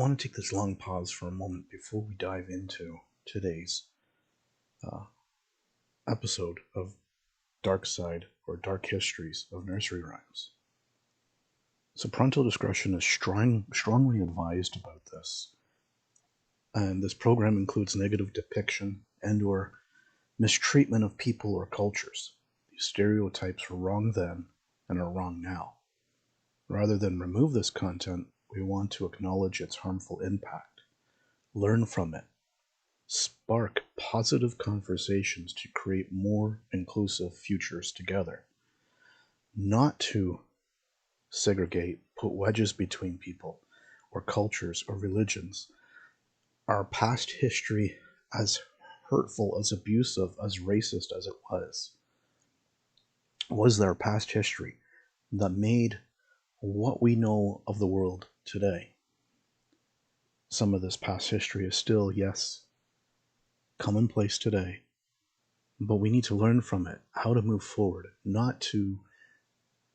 want to take this long pause for a moment before we dive into today's episode of Dark Side or Dark Histories of Nursery Rhymes. So parental discretion is strongly advised about this, and this program includes negative depiction and or mistreatment of people or cultures. These stereotypes were wrong then and are wrong now. Rather than remove this content, we want to acknowledge its harmful impact, learn from it, spark positive conversations to create more inclusive futures together, not to segregate, put wedges between people or cultures or religions. Our past history, as hurtful, as abusive, as racist as it was their past history that made what we know of the world today. Some of this past history is still, yes, commonplace today, but we need to learn from it how to move forward, not to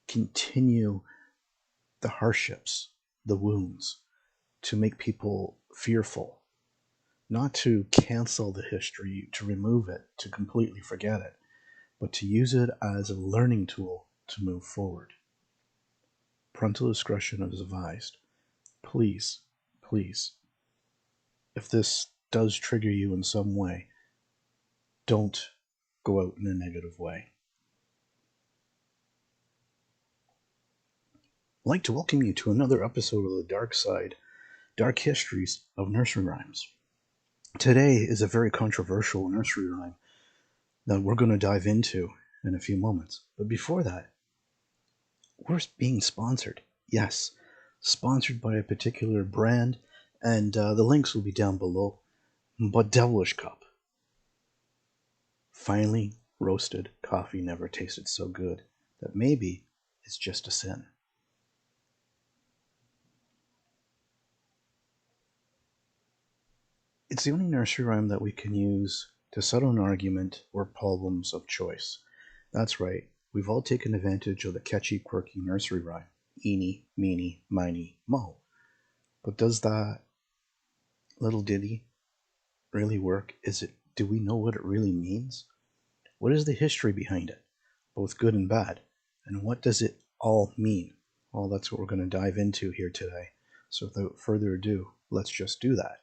continue the hardships, the wounds, to make people fearful, not to cancel the history, to remove it, to completely forget it, but to use it as a learning tool to move forward. Parental discretion is advised. Please, if this does trigger you in some way, don't go out in a negative way. I'd like to welcome you to another episode of the Dark Side, Dark Histories of Nursery Rhymes. Today is a very controversial nursery rhyme that we're going to dive into in a few moments. But before that, we're being sponsored. Yes, sponsored by a particular brand, and the links will be down below. But Devilish Cup. Finely roasted coffee never tasted so good that maybe it's just a sin. It's the only nursery rhyme that we can use to settle an argument or problems of choice. That's right, we've all taken advantage of the catchy, quirky nursery rhyme. Ennie, Meanie, Minnie, Mo. But does that little ditty really work? Do we know what it really means? What is the history behind it, both good and bad? And what does it all mean? Well, that's what we're going to dive into here today. So without further ado, let's just do that.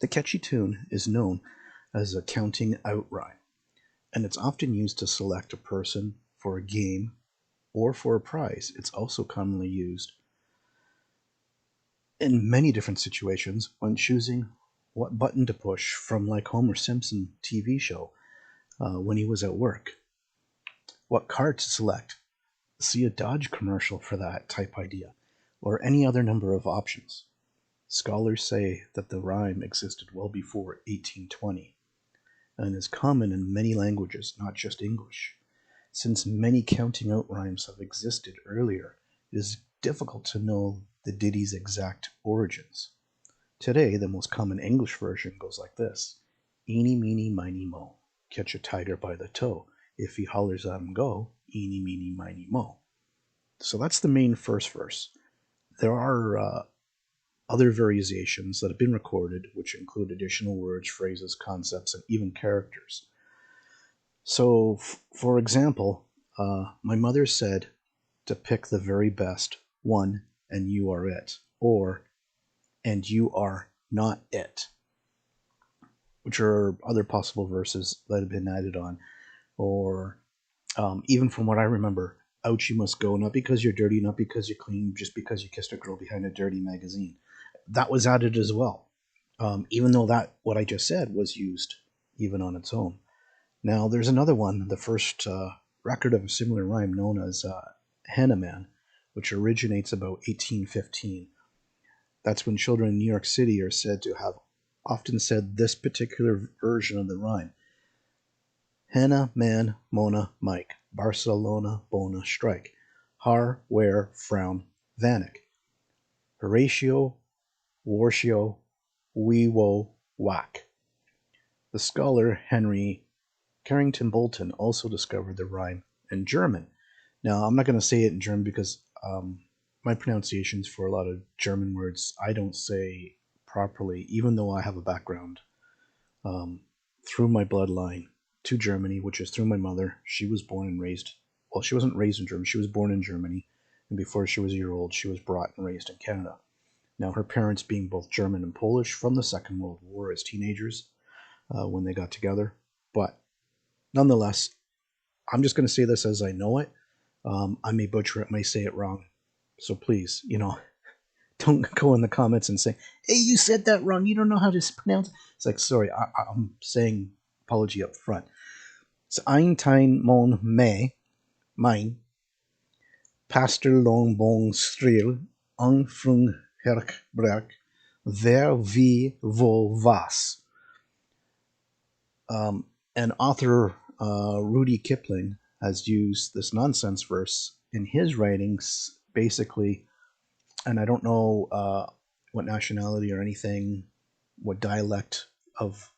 The catchy tune is known as a counting out rhyme, and it's often used to select a person for a game or for a prize. It's also commonly used in many different situations when choosing what button to push, from like Homer Simpson TV show when he was at work. What card to select. See a Dodge commercial for that type idea, or any other number of options. Scholars say that the rhyme existed well before 1820 and is common in many languages, not just English. Since many counting out rhymes have existed earlier, it is difficult to know the ditty's exact origins. Today, the most common English version goes like this. Eenie, meenie, miny, mo. Catch a tiger by the toe. If he hollers at him go, eenie, meenie, miny, mo. So that's the main first verse. There are other variations that have been recorded, which include additional words, phrases, concepts, and even characters. So, for example, my mother said to pick the very best one, and you are it, or and you are not it, which are other possible verses that have been added on. Or even from what I remember, out you must go, not because you're dirty, not because you're clean, just because you kissed a girl behind a dirty magazine. That was added as well, even though that what I just said was used even on its own. Now there's another one, the first record of a similar rhyme known as Henna Man, which originates about 1815. That's when children in New York City are said to have often said this particular version of the rhyme. Henna Man, Mona, Mike, Barcelona, Bona, strike, har, where, frown, vanik, Horatio, Wartio, wee, wo, whack. The scholar Henry Carrington Bolton also discovered the rhyme in German. Now, I'm not going to say it in German because my pronunciations for a lot of German words I don't say properly, even though I have a background um, through my bloodline to Germany, which is through my mother. She was born and raised, well, she wasn't raised in Germany, she was born in Germany, and before she was a year old, she was brought and raised in Canada. Now, her parents being both German and Polish from the Second World War as teenagers when they got together. But nonetheless, I'm just going to say this as I know it. I may butcher it, may say it wrong. So please, don't go in the comments and say, hey, you said that wrong. You don't know how to pronounce it. It's like, sorry, I'm saying apology up front. It's ein Tein Mon Me, mine, Pastor Long Bong Stril, Ang Frung Herk Brek, Ver Wie Vo Was. And author Rudy Kipling has used this nonsense verse in his writings, basically, and I don't know what nationality or anything, what dialect of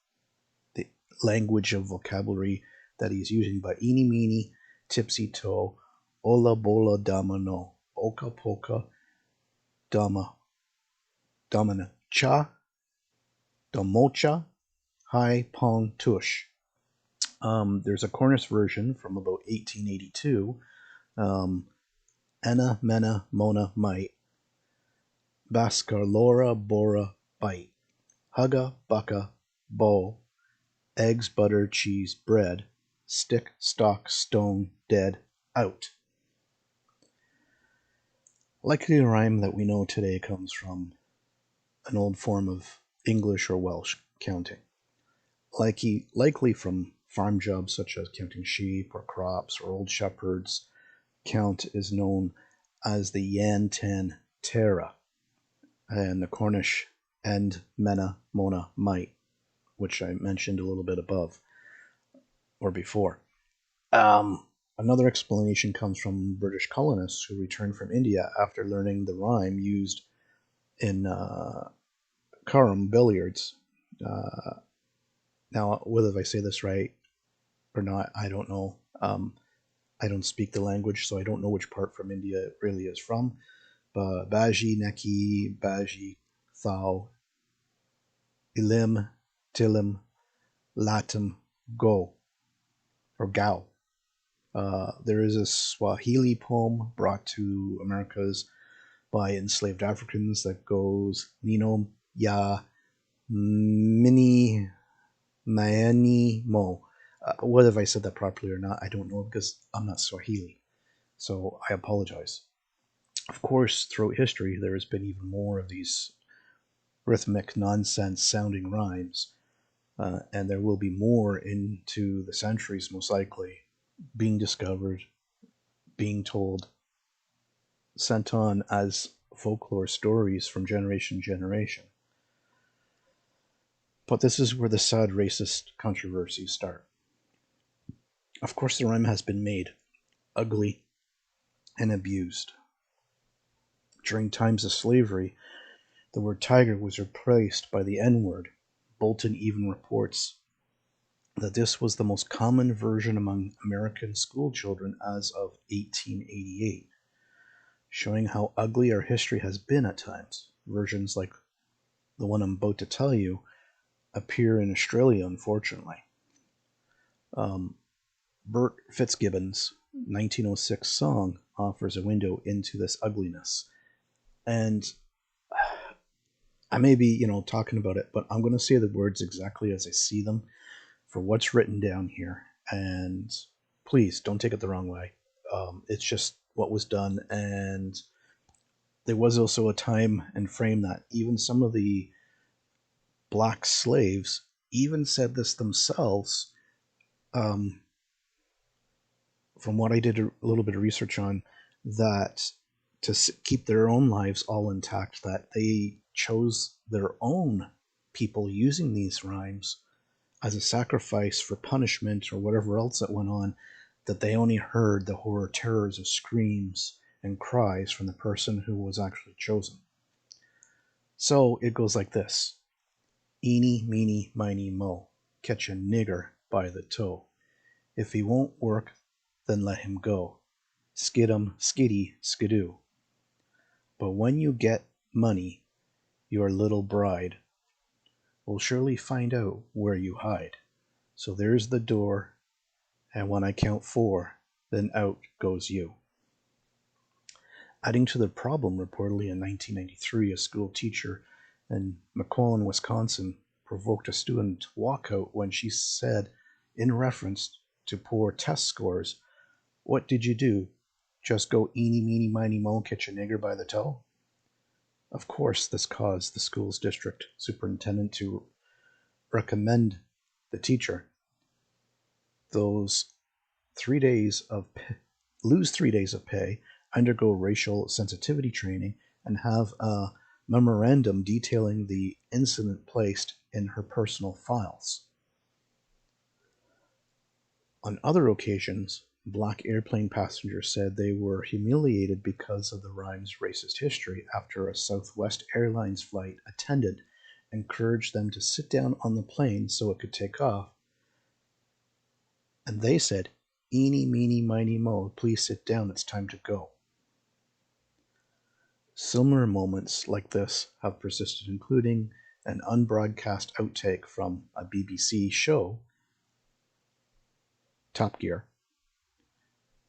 the language of vocabulary that he's using, but eeny meeny, tipsy toe, ola bola dama no, oka poka dama, domina cha, domocha, hai pong tush. There's a Cornish version from about 1882. Enna, mena, mona, might. Bascarlora, bora, bite. Hugga, bucka, bow. Eggs, butter, cheese, bread. Stick, stock, stone, dead, out. Likely the rhyme that we know today comes from an old form of English or Welsh counting. Likely from farm jobs such as counting sheep or crops or old shepherds. Count is known as the Yan Ten Terra, and the Cornish and Mena Mona Might, which I mentioned a little bit above or before. Another explanation comes from British colonists who returned from India after learning the rhyme used in carom billiards. Now, whether I say this right or not, I don't know. I don't speak the language, so I don't know which part from India it really is from. But Baji, Neki, Baji, Thou, Ilim, Tilim, Latim, Go, or Gao. There is a Swahili poem brought to Americas by enslaved Africans that goes Nino ya Minnie Meanie Mo. Whether if I said that properly or not, I don't know because I'm not Swahili. So I apologize. Of course, throughout history, there has been even more of these rhythmic nonsense sounding rhymes, and there will be more into the centuries, most likely, being discovered, being told, sent on as folklore stories from generation to generation. But this is where the sad racist controversies start. Of course, the rhyme has been made ugly and abused. During times of slavery, the word tiger was replaced by the N-word. Bolton even reports that this was the most common version among American schoolchildren as of 1888, showing how ugly our history has been at times. Versions like the one I'm about to tell you appear in Australia, unfortunately. Bert Fitzgibbon's 1906 song offers a window into this ugliness. And I may be, talking about it, but I'm going to say the words exactly as I see them for what's written down here. And please don't take it the wrong way. It's just what was done. And there was also a time and frame that even some of the black slaves even said this themselves. From what I did a little bit of research on, that to keep their own lives all intact, that they chose their own people using these rhymes as a sacrifice for punishment or whatever else that went on, that they only heard the horror terrors of screams and cries from the person who was actually chosen. So it goes like this. Eeny, meeny, miny, mo, catch a nigger by the toe. If he won't work, then let him go. Skidum, skiddy, skidoo. But when you get money, your little bride will surely find out where you hide. So there's the door, and when I count 4, then out goes you. Adding to the problem, reportedly in 1993, a school teacher in McClellan, Wisconsin, provoked a student walkout when she said, in reference to poor test scores, "What did you do? Just go eeny, meeny, miny, moe, catch a nigger by the toe?" Of course, this caused the school's district superintendent to recommend the teacher those 3 days of lose 3 days of pay, undergo racial sensitivity training, and have a memorandum detailing the incident placed in her personal files. On other occasions, black airplane passengers said they were humiliated because of the rhyme's racist history after a Southwest Airlines flight attendant encouraged them to sit down on the plane so it could take off, and they said, "Eeny, meeny, miny, moe, please sit down, it's time to go." Similar moments like this have persisted, including an unbroadcast outtake from a BBC show, Top Gear,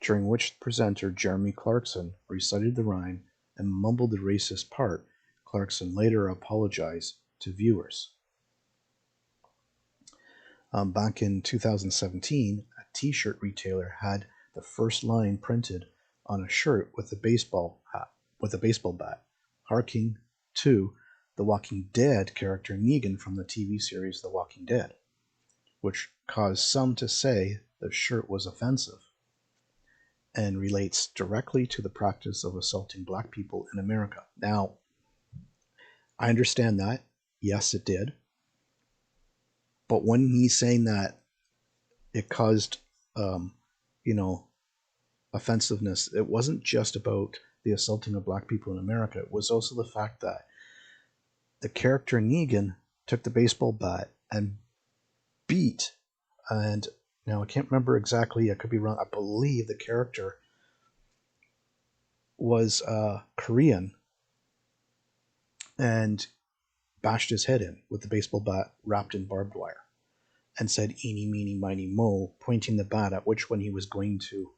during which presenter Jeremy Clarkson recited the rhyme and mumbled the racist part. Clarkson later apologized to viewers. Back in 2017, a t-shirt retailer had the first line printed on a shirt with a baseball bat, harking to the Walking Dead character Negan from the TV series The Walking Dead, which caused some to say the shirt was offensive and relates directly to the practice of assaulting black people in America. Now, I understand that. Yes, it did. But when he's saying that it caused, you know, offensiveness, it wasn't just about the assaulting of black people in America. It was also the fact that the character Negan took the baseball bat and beat, and now I can't remember exactly, I could be wrong, I believe the character was Korean, and bashed his head in with the baseball bat wrapped in barbed wire and said, "Eeny, meeny, miny, moe," pointing the bat at which one he was going to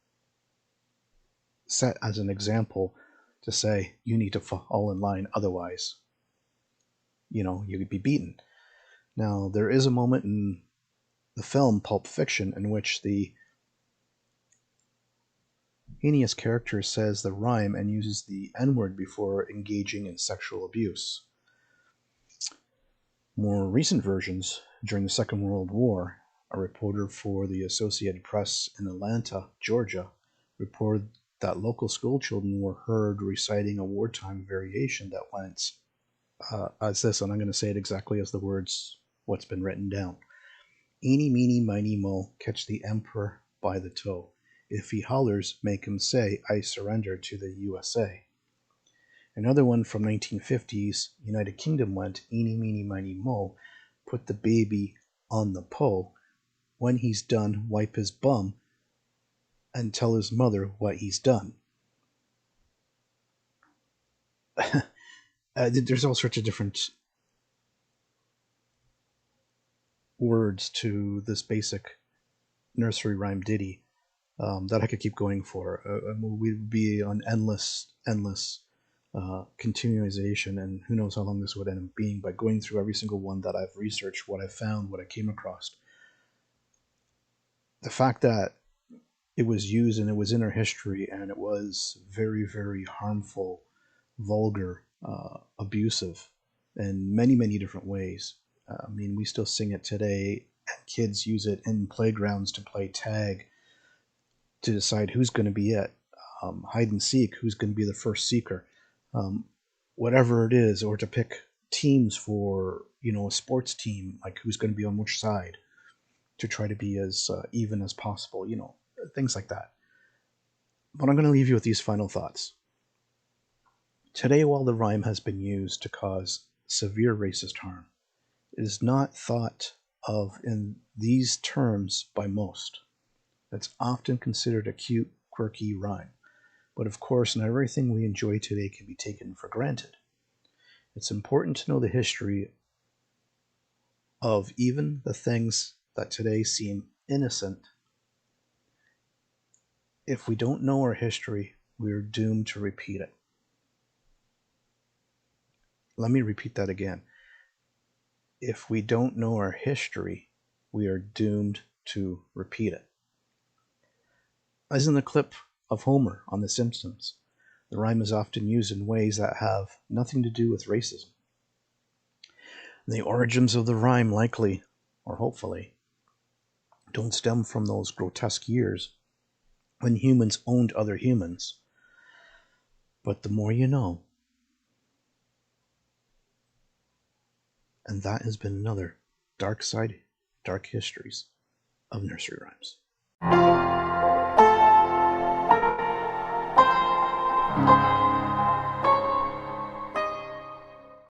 set as an example to say, "You need to fall in line, otherwise, you would be beaten." Now, there is a moment in the film Pulp Fiction in which the heinous character says the rhyme and uses the N-word before engaging in sexual abuse. More recent versions, during the Second World War, a reporter for the Associated Press in Atlanta, Georgia, reported that local schoolchildren were heard reciting a wartime variation that went as this, and I'm going to say it exactly as the words, what's been written down. "Eeny, meeny, miny, moe, catch the emperor by the toe. If he hollers, make him say, I surrender to the USA." Another one from 1950s United Kingdom went, "Eeny, meeny, miny, moe, put the baby on the po. When he's done, wipe his bum and tell his mother what he's done." There's all sorts of different words to this basic nursery rhyme ditty that I could keep going for. We'd be on endless continuation, and who knows how long this would end up being, by going through every single one that I've researched, what I found, what I came across. The fact that it was used and it was in our history, and it was very, very harmful, vulgar, abusive in many, many different ways. I mean, we still sing it today, and kids use it in playgrounds to play tag, to decide who's going to be it, hide and seek, who's going to be the first seeker, whatever it is, or to pick teams for, a sports team, like who's going to be on which side, to try to be as even as possible, things like that. But I'm going to leave you with these final thoughts. Today, while the rhyme has been used to cause severe racist harm, it is not thought of in these terms by most. It's often considered a cute, quirky rhyme. But of course, not everything we enjoy today can be taken for granted. It's important to know the history of even the things that today seem innocent. If we don't know our history, we are doomed to repeat it. Let me repeat that again. If we don't know our history, we are doomed to repeat it. As in the clip of Homer on The Simpsons, the rhyme is often used in ways that have nothing to do with racism. The origins of the rhyme likely, or hopefully, don't stem from those grotesque years when humans owned other humans. But the more you know. And that has been another dark histories of nursery rhymes.